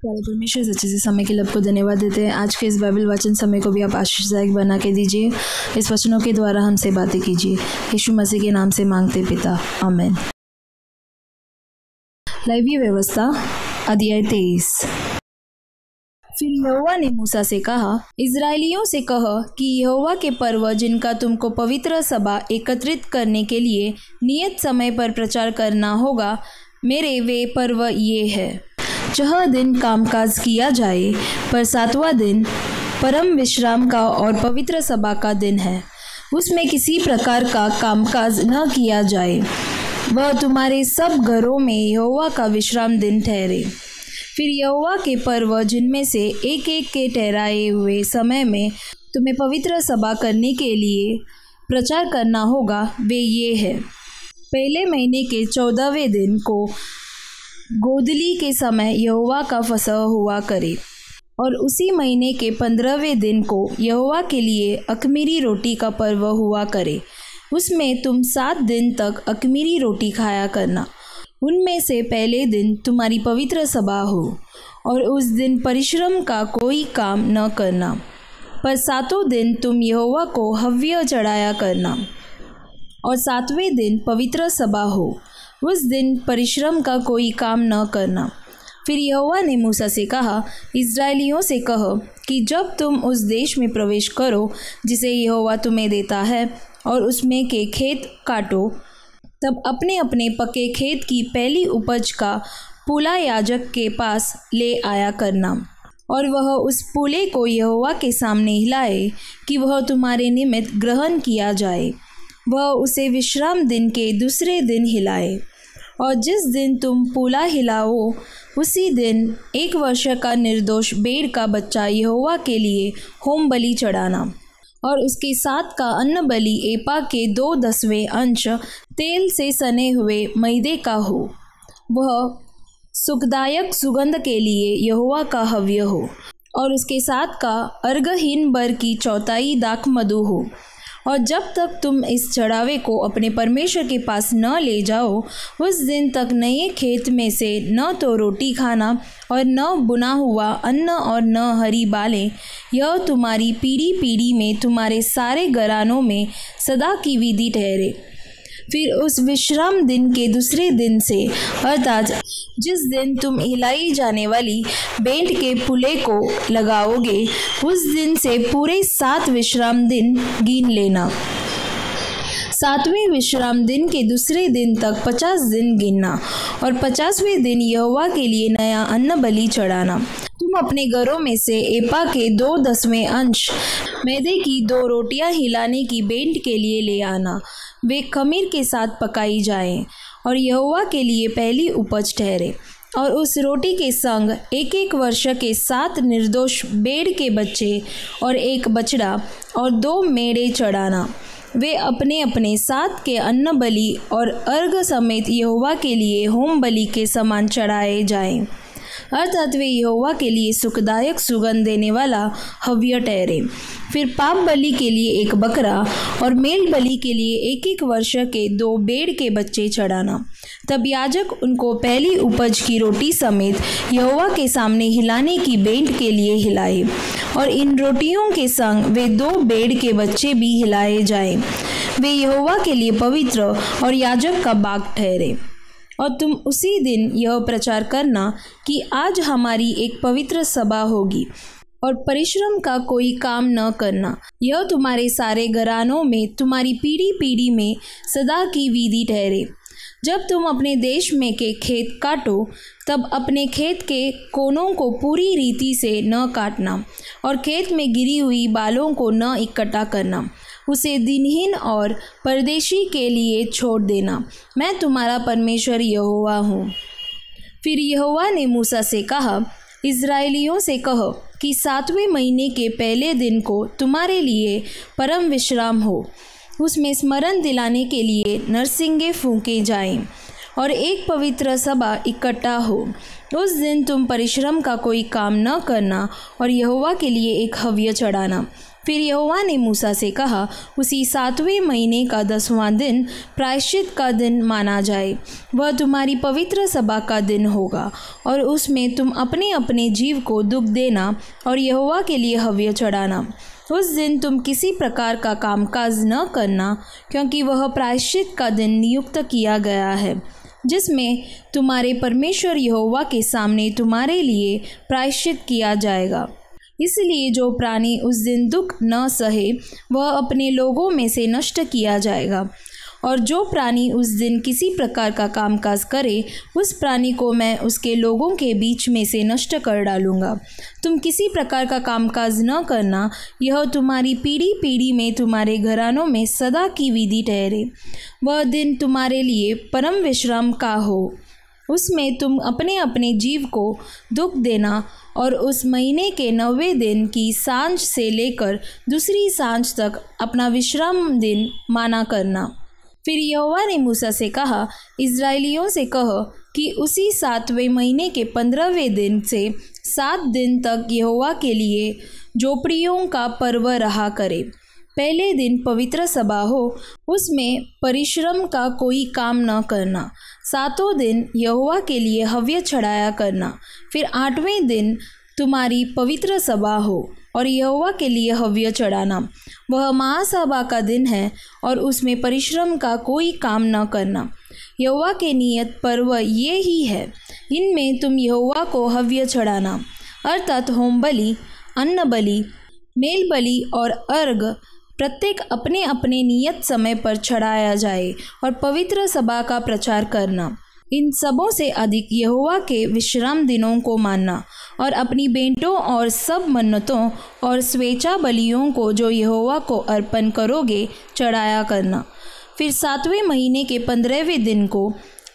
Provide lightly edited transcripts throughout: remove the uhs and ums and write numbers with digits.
प्यारे परमेश्वर सच्चे से समय के लिए आपको धन्यवाद देते हैं। आज के इस बाइबल वचन समय को भी आप आशीषदायक बना के दीजिए। इस वचनों के द्वारा हमसे बातें कीजिए। यीशु मसीह के नाम से मांगते पिता, आमीन। लेवी व्यवस्था अध्याय 23। फिर यहोवा ने मूसा से कहा, इज़राइलियों से कह कि यहोवा के पर्व जिनका तुमको पवित्र सभा एकत्रित करने के लिए नियत समय पर प्रचार करना होगा, मेरे वे पर्व ये है। 6 दिन कामकाज किया जाए, पर 7वां दिन परम विश्राम का और पवित्र सभा का दिन है। उसमें किसी प्रकार का कामकाज न किया जाए। वह तुम्हारे सब घरों में यहोवा का विश्राम दिन ठहरे। फिर यहोवा के पर्व जिनमें से एक एक के ठहराए हुए समय में तुम्हें पवित्र सभा करने के लिए प्रचार करना होगा, वे ये है। पहले महीने के 14वें दिन को गोदली के समय यहोवा का फसह हुआ करे, और उसी महीने के 15वें दिन को यहोवा के लिए अख़मीरी रोटी का पर्व हुआ करे। उसमें तुम 7 दिन तक अख़मीरी रोटी खाया करना। उनमें से पहले दिन तुम्हारी पवित्र सभा हो, और उस दिन परिश्रम का कोई काम न करना, पर 7 दिन तुम यहोवा को हव्य चढ़ाया करना। और 7वें दिन पवित्र सभा हो, उस दिन परिश्रम का कोई काम न करना। फिर यहोवा ने मूसा से कहा, इज़राइलियों से कह कि जब तुम उस देश में प्रवेश करो जिसे यहोवा तुम्हें देता है, और उसमें के खेत काटो, तब अपने अपने पके खेत की पहली उपज का पूला याजक के पास ले आया करना, और वह उस पूले को यहोवा के सामने हिलाए कि वह तुम्हारे निमित्त ग्रहण किया जाए। वह उसे विश्राम दिन के दूसरे दिन हिलाए। और जिस दिन तुम पूला हिलाओ, उसी दिन 1 वर्ष का निर्दोष भेड़ का बच्चा यहोवा के लिए होम बलि चढ़ाना, और उसके साथ का अन्न बलि एपा के 2/10वें अंश तेल से सने हुए मैदे का हो। वह सुखदायक सुगंध के लिए यहोवा का हव्य हो, और उसके साथ का अर्घहीन बर की 1/4 दाखमधु हो। और जब तक तुम इस चढ़ावे को अपने परमेश्वर के पास न ले जाओ, उस दिन तक नए खेत में से न तो रोटी खाना, और न बुना हुआ अन्न, और न हरी बालें। यह तुम्हारी पीढ़ी पीढ़ी में तुम्हारे सारे घरानों में सदा की विधि ठहरे। फिर उस विश्राम दिन के दूसरे दिन से, अर्थात जिस दिन तुम हिलाई जाने वाली भेंट के पूले को लगाओगे, उस दिन से पूरे 7 विश्राम दिन गिन लेना। 7वें विश्राम दिन के दूसरे दिन तक 50 दिन गिनना, और 50वें दिन यहोवा के लिए नया अन्न बलि चढ़ाना। तुम अपने घरों में से एपा के 2/10वें अंश मैदे की 2 रोटियां हिलाने की भेंट के लिए ले आना। वे खमीर के साथ पकाई जाएं, और यहोवा के लिए पहली उपज ठहरे। और उस रोटी के संग 1 वर्ष के 7 निर्दोष भेड़ के बच्चे, और 1 बछड़ा, और 2 मेढ़े चढ़ाना। वे अपने अपने साथ के अन्न बलि और अर्घ समेत यहोवा के लिए होम बलि के समान चढ़ाए जाएं, अर्थात वे यहोवा के लिए सुखदायक सुगंध देने वाला हव्य ठहरे। फिर पाप बलि के लिए 1 बकरा, और मेल बलि के लिए 1 वर्ष के 2 भेड़ के बच्चे चढ़ाना। तब याजक उनको पहली उपज की रोटी समेत यहोवा के सामने हिलाने की भेंट के लिए हिलाए, और इन रोटियों के संग वे 2 भेड़ के बच्चे भी हिलाए जाएं। वे यहोवा के लिए पवित्र और याजक का भाग ठहरे। और तुम उसी दिन यह प्रचार करना कि आज हमारी एक पवित्र सभा होगी, और परिश्रम का कोई काम न करना। यह तुम्हारे सारे घरानों में तुम्हारी पीढ़ी पीढ़ी में सदा की विधि ठहरे। जब तुम अपने देश में के खेत काटो, तब अपने खेत के कोनों को पूरी रीति से न काटना, और खेत में गिरी हुई बालों को न इकट्ठा करना। उसे दिनहीन और परदेशी के लिए छोड़ देना। मैं तुम्हारा परमेश्वर यहोवा हूँ। फिर यहोवा ने मूसा से कहा, इज़राइलियों से कह कि 7वें महीने के पहले दिन को तुम्हारे लिए परम विश्राम हो। उसमें स्मरण दिलाने के लिए नरसिंगे फूंके जाएं, और एक पवित्र सभा इकट्ठा हो। उस दिन तुम परिश्रम का कोई काम न करना, और यहोवा के लिए एक हव्य चढ़ाना। फिर यहोवा ने मूसा से कहा, उसी 7वें महीने का 10वां दिन प्रायश्चित का दिन माना जाए। वह तुम्हारी पवित्र सभा का दिन होगा और उसमें तुम अपने अपने जीव को दुख देना और यहोवा के लिए हव्य चढ़ाना। उस दिन तुम किसी प्रकार का कामकाज न करना, क्योंकि वह प्रायश्चित का दिन नियुक्त किया गया है, जिसमें तुम्हारे परमेश्वर यहोवा के सामने तुम्हारे लिए प्रायश्चित किया जाएगा। इसलिए जो प्राणी उस दिन दुख न सहे वह अपने लोगों में से नष्ट किया जाएगा, और जो प्राणी उस दिन किसी प्रकार का कामकाज करे उस प्राणी को मैं उसके लोगों के बीच में से नष्ट कर डालूँगा। तुम किसी प्रकार का कामकाज न करना, यह तुम्हारी पीढ़ी पीढ़ी में तुम्हारे घरानों में सदा की विधि ठहरे। वह दिन तुम्हारे लिए परम विश्राम का हो, उसमें तुम अपने अपने जीव को दुख देना और उस महीने के 9वें दिन की सांझ से लेकर दूसरी सांझ तक अपना विश्राम दिन माना करना। फिर यहोवा ने मूसा से कहा, इस्राएलियों से कह कि उसी 7वें महीने के 15वें दिन से 7 दिन तक यहोवा के लिए झोपड़ियों का पर्व रहा करे। पहले दिन पवित्र सभा हो, उसमें परिश्रम का कोई काम न करना। 7 दिन यहोवा के लिए हव्य चढ़ाया करना। फिर 8वें दिन तुम्हारी पवित्र सभा हो और यहोवा के लिए हव्य चढ़ाना। वह महासभा का दिन है और उसमें परिश्रम का कोई काम न करना। यहोवा के नियत पर्व ये ही है, इनमें तुम यहोवा को हव्य चढ़ाना, अर्थात होम बलि, अन्न बलि, मेल बलि और अर्घ प्रत्येक अपने अपने नियत समय पर चढ़ाया जाए, और पवित्र सभा का प्रचार करना। इन सबों से अधिक यहोवा के विश्राम दिनों को मानना और अपनी बेंटों और सब मन्नतों और स्वेच्छा बलियों को जो यहोवा को अर्पण करोगे चढ़ाया करना। फिर 7वें महीने के 15वें दिन को,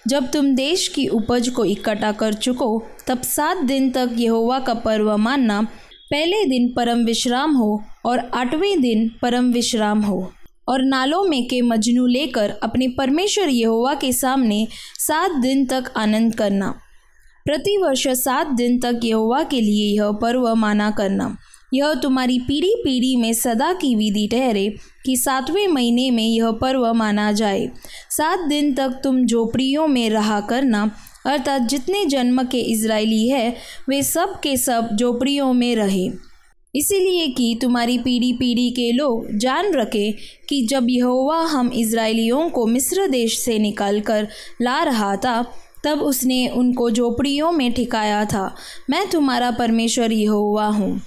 जब तुम देश की उपज को इकट्ठा कर चुको, तब 7 दिन तक यहोवा का पर्व मानना। पहले दिन परम विश्राम हो और 8वें दिन परम विश्राम हो, और नालों में के मजनू लेकर अपने परमेश्वर यहोवा के सामने 7 दिन तक आनंद करना। प्रतिवर्ष 7 दिन तक यहोवा के लिए यह पर्व माना करना। यह तुम्हारी पीढ़ी पीढ़ी में सदा की विधि ठहरे कि 7वें महीने में यह पर्व माना जाए। 7 दिन तक तुम झोपड़ियों में रहा करना, अर्थात जितने जन्म के इजरायली है वे सब के सब झोपड़ियों में रहे, इसलिए कि तुम्हारी पीढ़ी पीढ़ी के लोग जान रखें कि जब यहोवा हम इजरायलियों को मिस्र देश से निकालकर ला रहा था, तब उसने उनको झोपड़ियों में ठिकाया था। मैं तुम्हारा परमेश्वर यहोवा हूँ।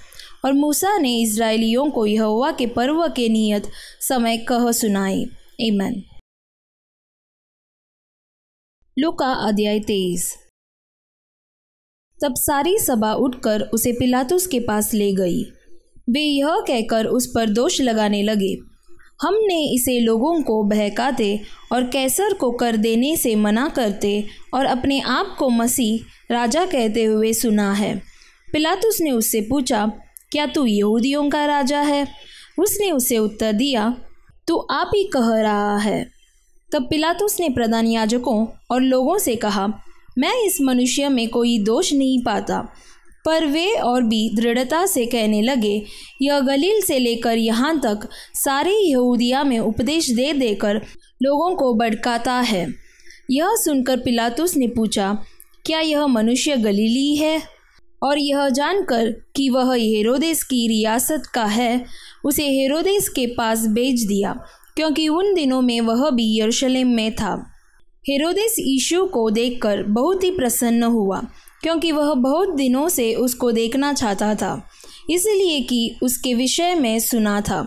और मूसा ने इजरायलियों को यहोवा के पर्व के नियत समय कह सुनाए। आमीन। लूका अध्याय 23। तब सारी सभा उठकर उसे पिलातुस के पास ले गई। वे यह कहकर उस पर दोष लगाने लगे, हमने इसे लोगों को बहकाते और कैसर को कर देने से मना करते और अपने आप को मसीह राजा कहते हुए सुना है। पिलातुस ने उससे पूछा, क्या तू यहूदियों का राजा है? उसने उसे उत्तर दिया, तू आप ही कह रहा है। तब पिलातुस ने प्रधान याजकों और लोगों से कहा, मैं इस मनुष्य में कोई दोष नहीं पाता। पर वे और भी दृढ़ता से कहने लगे, यह गलील से लेकर यहाँ तक सारे यहूदिया में उपदेश दे देकर लोगों को भड़काता है। यह सुनकर पिलातुस ने पूछा, क्या यह मनुष्य गलीली है? और यह जानकर कि वह हेरोदेस की रियासत का है, उसे हेरोदेस के पास भेज दिया, क्योंकि उन दिनों में वह भी यरूशलेम में था। हेरोदेस यीशु को देखकर बहुत ही प्रसन्न हुआ, क्योंकि वह बहुत दिनों से उसको देखना चाहता था, इसलिए कि उसके विषय में सुना था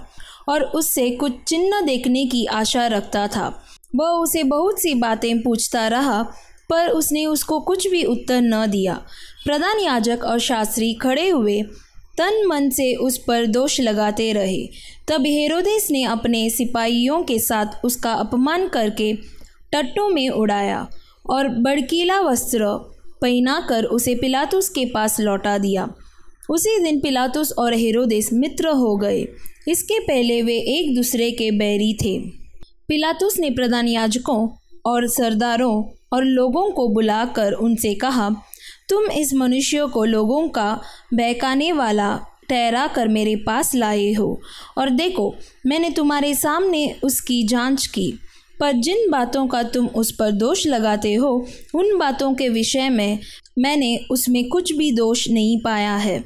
और उससे कुछ चिन्ह देखने की आशा रखता था। वह उसे बहुत सी बातें पूछता रहा, पर उसने उसको कुछ भी उत्तर न दिया। प्रधान याजक और शास्त्री खड़े हुए तन मन से उस पर दोष लगाते रहे। तब हेरोदेस ने अपने सिपाहियों के साथ उसका अपमान करके टट्टों में उड़ाया और भड़कीला वस्त्र पहनाकर उसे पिलातुस के पास लौटा दिया। उसी दिन पिलातुस और हेरोदेस मित्र हो गए। इसके पहले वे एक दूसरे के बैरी थे। पिलातुस ने प्रधान याजकों और सरदारों और लोगों को बुलाकर उनसे कहा, तुम इस मनुष्य को लोगों का बहकाने वाला ठहरा कर मेरे पास लाए हो, और देखो मैंने तुम्हारे सामने उसकी जांच की। पर जिन बातों का तुम उस पर दोष लगाते हो, उन बातों के विषय में मैंने उसमें कुछ भी दोष नहीं पाया है,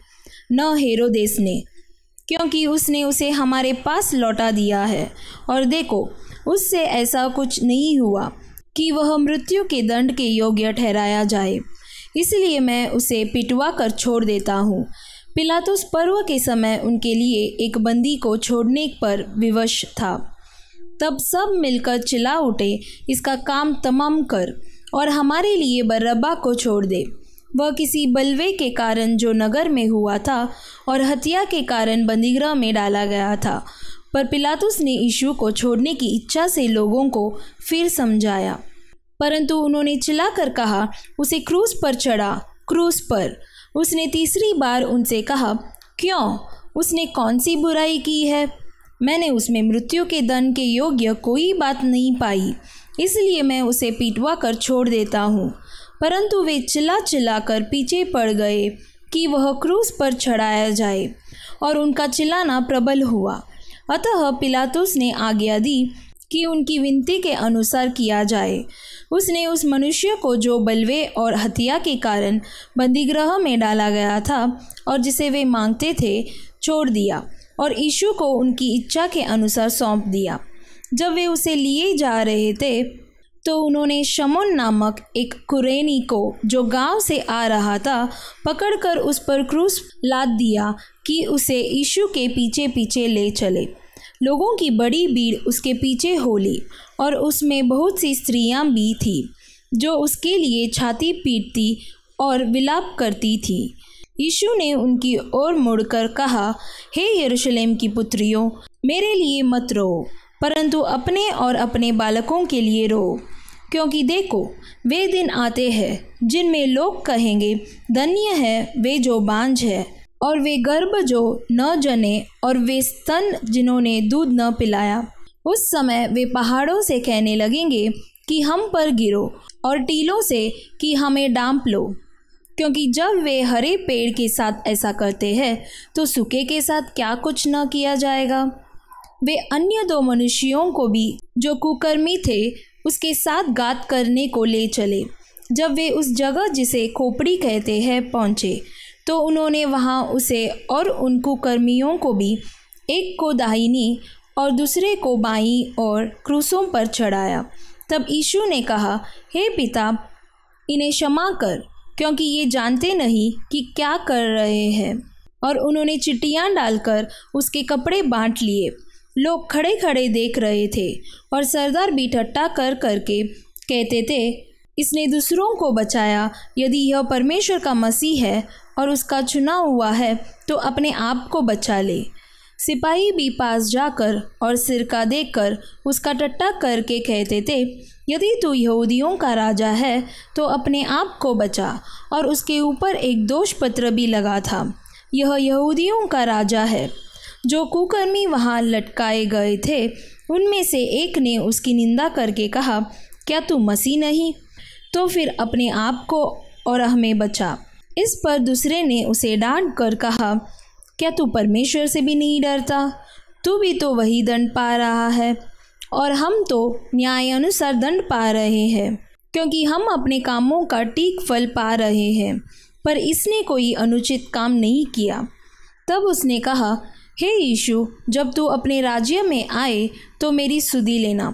न हेरोदेस ने, क्योंकि उसने उसे हमारे पास लौटा दिया है। और देखो उससे ऐसा कुछ नहीं हुआ कि वह मृत्यु के दंड के योग्य ठहराया जाए, इसलिए मैं उसे पिटवा कर छोड़ देता हूँ। पिलातुस पर्व के समय उनके लिए एक बंदी को छोड़ने पर विवश था। तब सब मिलकर चिल्ला उठे, इसका काम तमाम कर और हमारे लिए बरअब्बा को छोड़ दे। वह किसी बलवे के कारण जो नगर में हुआ था और हत्या के कारण बंदीगृह में डाला गया था। पर पिलातुस ने यीशु को छोड़ने की इच्छा से लोगों को फिर समझाया, परंतु उन्होंने चिल्लाकर कहा, उसे क्रूस पर चढ़ा, क्रूस पर। उसने तीसरी बार उनसे कहा, क्यों? उसने कौन सी बुराई की है? मैंने उसमें मृत्यु के दंड के योग्य कोई बात नहीं पाई, इसलिए मैं उसे पिटवा कर छोड़ देता हूँ। परंतु वे चिल्ला चिल्ला कर पीछे पड़ गए कि वह क्रूस पर चढ़ाया जाए, और उनका चिल्लाना प्रबल हुआ। अतः पिलातुस ने आज्ञा दी कि उनकी विनती के अनुसार किया जाए। उसने उस मनुष्य को जो बलवे और हत्या के कारण बंदीगृह में डाला गया था और जिसे वे मांगते थे, छोड़ दिया और यीशु को उनकी इच्छा के अनुसार सौंप दिया। जब वे उसे लिए जा रहे थे तो उन्होंने शमौन नामक एक कुरेनी को, जो गांव से आ रहा था, पकड़कर उस पर क्रूस लाद दिया कि उसे यीशु के पीछे पीछे ले चले। लोगों की बड़ी भीड़ उसके पीछे हो ली, और उसमें बहुत सी स्त्रियां भी थीं जो उसके लिए छाती पीटती और विलाप करती थीं। यीशु ने उनकी ओर मुड़कर कहा, हे यरूशलेम की पुत्रियों, मेरे लिए मत रो, परंतु अपने और अपने बालकों के लिए रो। क्योंकि देखो वे दिन आते हैं जिनमें लोग कहेंगे, धन्य है वे जो बांझ है और वे गर्भ जो न जने और वे स्तन जिन्होंने दूध न पिलाया। उस समय वे पहाड़ों से कहने लगेंगे कि हम पर गिरो, और टीलों से कि हमें डांप लो। क्योंकि जब वे हरे पेड़ के साथ ऐसा करते हैं तो सूखे के साथ क्या कुछ न किया जाएगा। वे अन्य दो मनुष्यों को भी, जो कुकर्मी थे, उसके साथ घात करने को ले चले। जब वे उस जगह जिसे खोपड़ी कहते हैं पहुँचे, तो उन्होंने वहाँ उसे और उन कुकर्मियों को भी, एक को दाहिनी और दूसरे को बाईं ओर क्रूसों पर चढ़ाया। तब यीशु ने कहा, हे पिता, इन्हें क्षमा कर, क्योंकि ये जानते नहीं कि क्या कर रहे हैं। और उन्होंने चिट्टियाँ डालकर उसके कपड़े बांट लिए। लोग खड़े खड़े देख रहे थे, और सरदार भी ठट्ठा कर करके कहते थे, इसने दूसरों को बचाया। यदि यह परमेश्वर का मसीह है और उसका चुना हुआ है, तो अपने आप को बचा ले। सिपाही भी पास जाकर और सिरका देकर उसका टट्टा करके कहते थे, यदि तू यहूदियों का राजा है तो अपने आप को बचा। और उसके ऊपर एक दोष पत्र भी लगा था, यह यहूदियों का राजा है। जो कुकर्मी वहाँ लटकाए गए थे, उनमें से एक ने उसकी निंदा करके कहा, क्या तू मसीह नहीं? तो फिर अपने आप को और हमें बचा। इस पर दूसरे ने उसे डांट कर कहा, क्या तू परमेश्वर से भी नहीं डरता? तू भी तो वही दंड पा रहा है, और हम तो न्याय अनुसार दंड पा रहे हैं, क्योंकि हम अपने कामों का ठीक फल पा रहे हैं। पर इसने कोई अनुचित काम नहीं किया। तब उसने कहा, हे यीशु, जब तू अपने राज्य में आए तो मेरी सुधि लेना।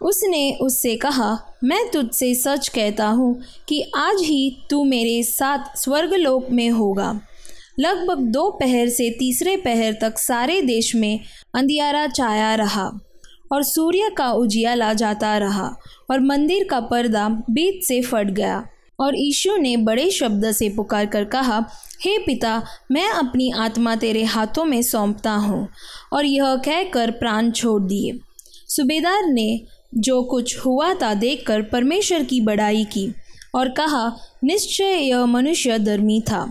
उसने उससे कहा, मैं तुझसे सच कहता हूँ कि आज ही तू मेरे साथ स्वर्गलोक में होगा। लगभग 2 पहर से तीसरे पहर तक सारे देश में अंधियारा छाया रहा, और सूर्य का उजियाला जाता रहा, और मंदिर का पर्दा बीच से फट गया। और यीशु ने बड़े शब्द से पुकार कर कहा, हे पिता, मैं अपनी आत्मा तेरे हाथों में सौंपता हूँ। और यह कहकर प्राण छोड़ दिए। सूबेदार ने जो कुछ हुआ था देखकर परमेश्वर की बड़ाई की और कहा, निश्चय यह मनुष्य धर्मी था।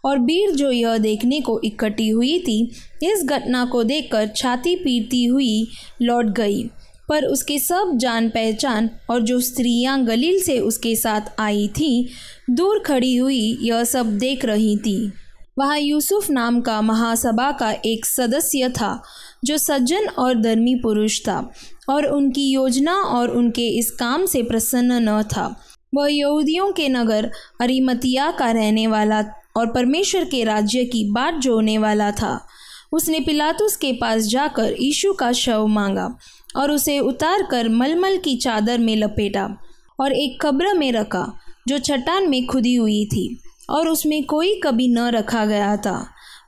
और भीड़ जो यह देखने को इकट्ठी हुई थी, इस घटना को देखकर छाती पीटती हुई लौट गई। पर उसके सब जान पहचान और जो स्त्रियां गलील से उसके साथ आई थीं, दूर खड़ी हुई यह सब देख रही थी। वहाँ यूसुफ नाम का महासभा का एक सदस्य था जो सज्जन और धर्मी पुरुष था और उनकी योजना और उनके इस काम से प्रसन्न न था। वह यहूदियों के नगर अरिमतिया का रहने वाला और परमेश्वर के राज्य की बाट जोड़ने वाला था। उसने पिलातुस के पास जाकर यीशु का शव मांगा और उसे उतारकर मलमल की चादर में लपेटा और एक कब्र में रखा जो चट्टान में खुदी हुई थी और उसमें कोई कभी न रखा गया था।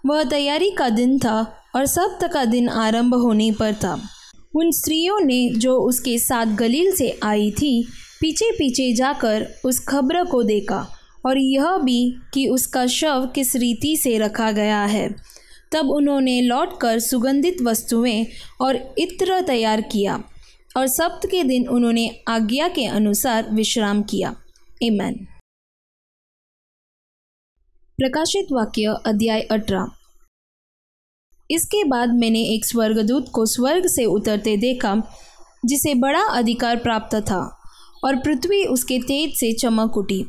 वह तैयारी का दिन था और सब्त का दिन आरंभ होने पर था। उन स्त्रियों ने जो उसके साथ गलील से आई थी पीछे पीछे जाकर उस कब्र को देखा और यह भी कि उसका शव किस रीति से रखा गया है। तब उन्होंने लौटकर सुगंधित वस्तुएं और इत्र तैयार किया और सब्त के दिन उन्होंने आज्ञा के अनुसार विश्राम किया। आमीन। प्रकाशित वाक्य अध्याय 18। इसके बाद मैंने एक स्वर्गदूत को स्वर्ग से उतरते देखा जिसे बड़ा अधिकार प्राप्त था और पृथ्वी उसके तेज से चमक उठी।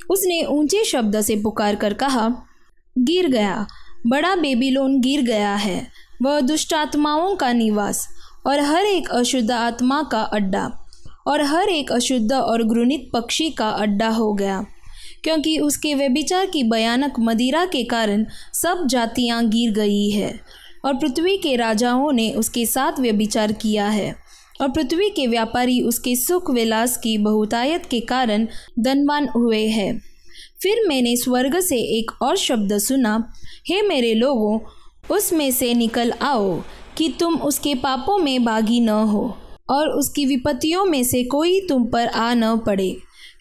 उसने ऊंचे शब्द से पुकार कर कहा, गिर गया, बड़ा बेबीलोन गिर गया है, वह दुष्ट आत्माओं का निवास और हर एक अशुद्ध आत्मा का अड्डा और हर एक अशुद्ध और घृणित पक्षी का अड्डा हो गया, क्योंकि उसके व्यभिचार की भयानक मदिरा के कारण सब जातियां गिर गई है और पृथ्वी के राजाओं ने उसके साथ व्यभिचार किया है और पृथ्वी के व्यापारी उसके सुख विलास की बहुतायत के कारण धनवान हुए हैं। फिर मैंने स्वर्ग से एक और शब्द सुना, हे मेरे लोगों, उसमें से निकल आओ कि तुम उसके पापों में भागी न हो और उसकी विपत्तियों में से कोई तुम पर आ न पड़े,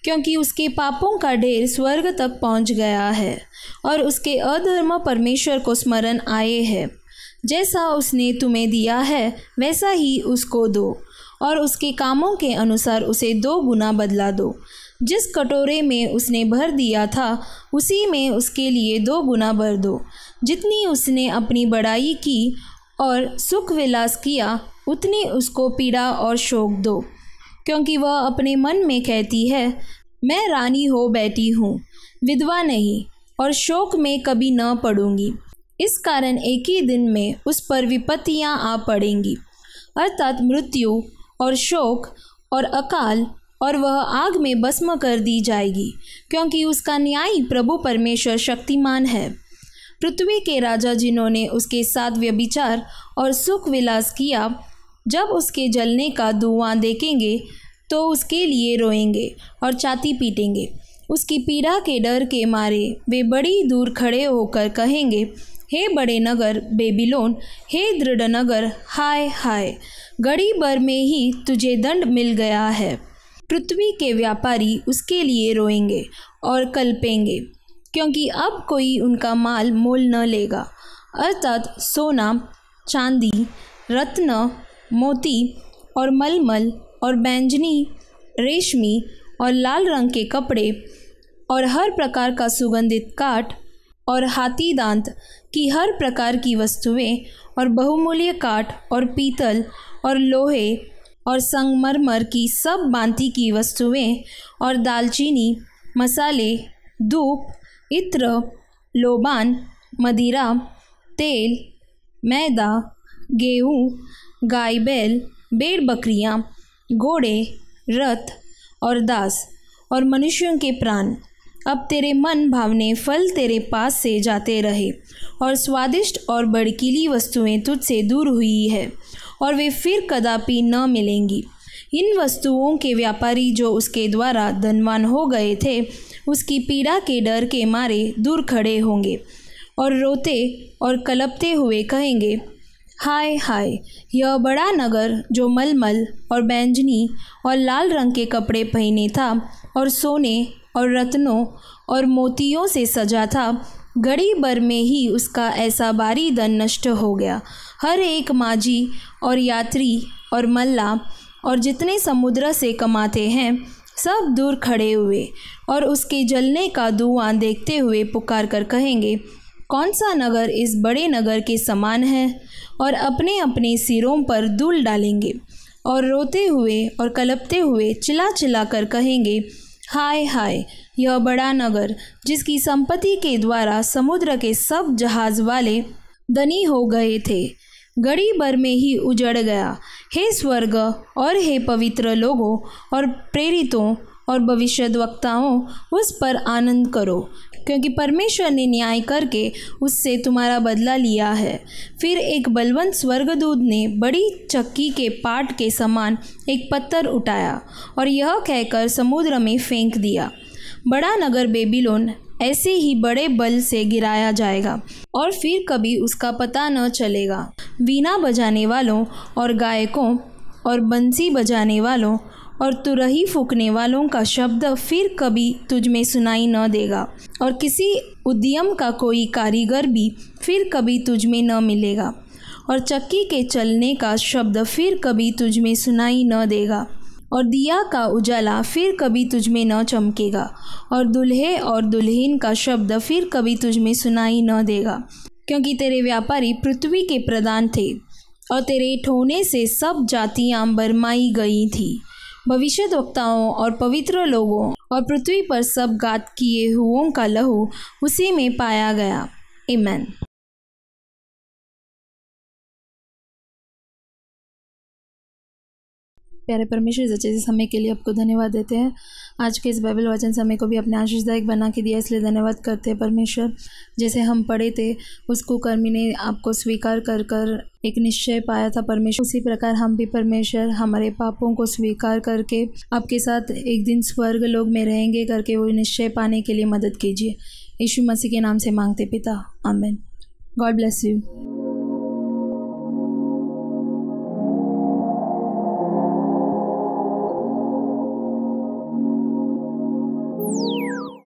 क्योंकि उसके पापों का ढेर स्वर्ग तक पहुंच गया है और उसके अधर्म परमेश्वर को स्मरण आए हैं। जैसा उसने तुम्हें दिया है वैसा ही उसको दो और उसके कामों के अनुसार उसे 2 गुना बदला दो। जिस कटोरे में उसने भर दिया था उसी में उसके लिए 2 गुना भर दो। जितनी उसने अपनी बड़ाई की और सुख विलास किया उतनी उसको पीड़ा और शोक दो, क्योंकि वह अपने मन में कहती है, मैं रानी हो बैठी हूँ, विधवा नहीं और शोक में कभी न पड़ूंगी। इस कारण एक ही दिन में उस पर विपत्तियाँ आ पड़ेंगी, अर्थात मृत्यु और शोक और अकाल, और वह आग में भस्म कर दी जाएगी, क्योंकि उसका न्यायी प्रभु परमेश्वर शक्तिमान है। पृथ्वी के राजा जिन्होंने उसके साथ व्यभिचार और सुख विलास किया, जब उसके जलने का धुआं देखेंगे तो उसके लिए रोएंगे और छाती पीटेंगे। उसकी पीड़ा के डर के मारे वे बड़ी दूर खड़े होकर कहेंगे, हे बड़े नगर बेबीलोन, हे दृढ़ नगर, हाय हाय, घड़ी भर में ही तुझे दंड मिल गया है। पृथ्वी के व्यापारी उसके लिए रोएंगे और कल्पेंगे, क्योंकि अब कोई उनका माल मोल न लेगा, अर्थात सोना, चांदी, रत्न, मोती और मलमल और बैंजनी, रेशमी और लाल रंग के कपड़े और हर प्रकार का सुगंधित काठ और हाथी दांत की हर प्रकार की वस्तुएं और बहुमूल्य काठ और पीतल और लोहे और संगमरमर की सब भांति की वस्तुएं और दालचीनी, मसाले, धूप, इत्र, लोबान, मदिरा, तेल, मैदा, गेहूँ, गाय बैल, भेड़ बकरियाँ, घोड़े, रथ और दास और मनुष्यों के प्राण। अब तेरे मन भावने फल तेरे पास से जाते रहे और स्वादिष्ट और भड़कीली वस्तुएं तुझसे दूर हुई है और वे फिर कदापि न मिलेंगी। इन वस्तुओं के व्यापारी जो उसके द्वारा धनवान हो गए थे, उसकी पीड़ा के डर के मारे दूर खड़े होंगे और रोते और कलपते हुए कहेंगे, हाय हाय, यह बड़ा नगर जो मलमल और बैंजनी और लाल रंग के कपड़े पहने था और सोने और रत्नों और मोतियों से सजा था, घड़ी भर में ही उसका ऐसा भारी धन नष्ट हो गया। हर एक माझी और यात्री और मल्ला और जितने समुद्र से कमाते हैं सब दूर खड़े हुए और उसके जलने का धुआं देखते हुए पुकार कर कहेंगे, कौन सा नगर इस बड़े नगर के समान है? और अपने अपने सिरों पर धूल डालेंगे और रोते हुए और कलपते हुए चिल्ला चिल्ला कर कहेंगे, हाय हाय, यह बड़ा नगर जिसकी संपत्ति के द्वारा समुद्र के सब जहाज वाले धनी हो गए थे, घड़ी भर में ही उजड़ गया। हे स्वर्ग और हे पवित्र लोगों और प्रेरितों और भविष्यद्वक्ताओं, उस पर आनंद करो, क्योंकि परमेश्वर ने न्याय करके उससे तुम्हारा बदला लिया है। फिर एक बलवंत स्वर्गदूत ने बड़ी चक्की के पाट के समान एक पत्थर उठाया और यह कहकर समुद्र में फेंक दिया, बड़ा नगर बेबीलोन ऐसे ही बड़े बल से गिराया जाएगा और फिर कभी उसका पता न चलेगा। वीणा बजाने वालों और गायकों और बंसी बजाने वालों और तुरही फूंकने वालों का शब्द फिर कभी तुझ में सुनाई न देगा, और किसी उद्यम का कोई कारीगर भी फिर कभी तुझ में न मिलेगा, और चक्की के चलने का शब्द फिर कभी तुझ में सुनाई न देगा, और दिया का उजाला फिर कभी तुझ में न चमकेगा, और दूल्हे और दुल्हन का शब्द फिर कभी तुझ में सुनाई न देगा, क्योंकि तेरे व्यापारी पृथ्वी के प्रधान थे और तेरे ठोने से सब जातियां बरमाई गई थी। भविष्यद्वक्ताओं और पवित्र लोगों और पृथ्वी पर सब घात किए हुओं का लहू उसी में पाया गया। आमीन। प्यारे परमेश्वर, इस अच्छे से समय के लिए आपको धन्यवाद देते हैं। आज के इस बाइबल वचन समय को भी अपने आशीषदायक बना के दिया, इसलिए धन्यवाद करते हैं परमेश्वर। जैसे हम पढ़े थे, उसको कर्मी ने आपको स्वीकार कर कर एक निश्चय पाया था परमेश्वर, उसी प्रकार हम भी परमेश्वर हमारे पापों को स्वीकार करके आपके साथ एक दिन स्वर्ग लोक में रहेंगे करके वो निश्चय पाने के लिए मदद कीजिए। यीशु मसीह के नाम से मांगते पिता, आमीन। God bless you.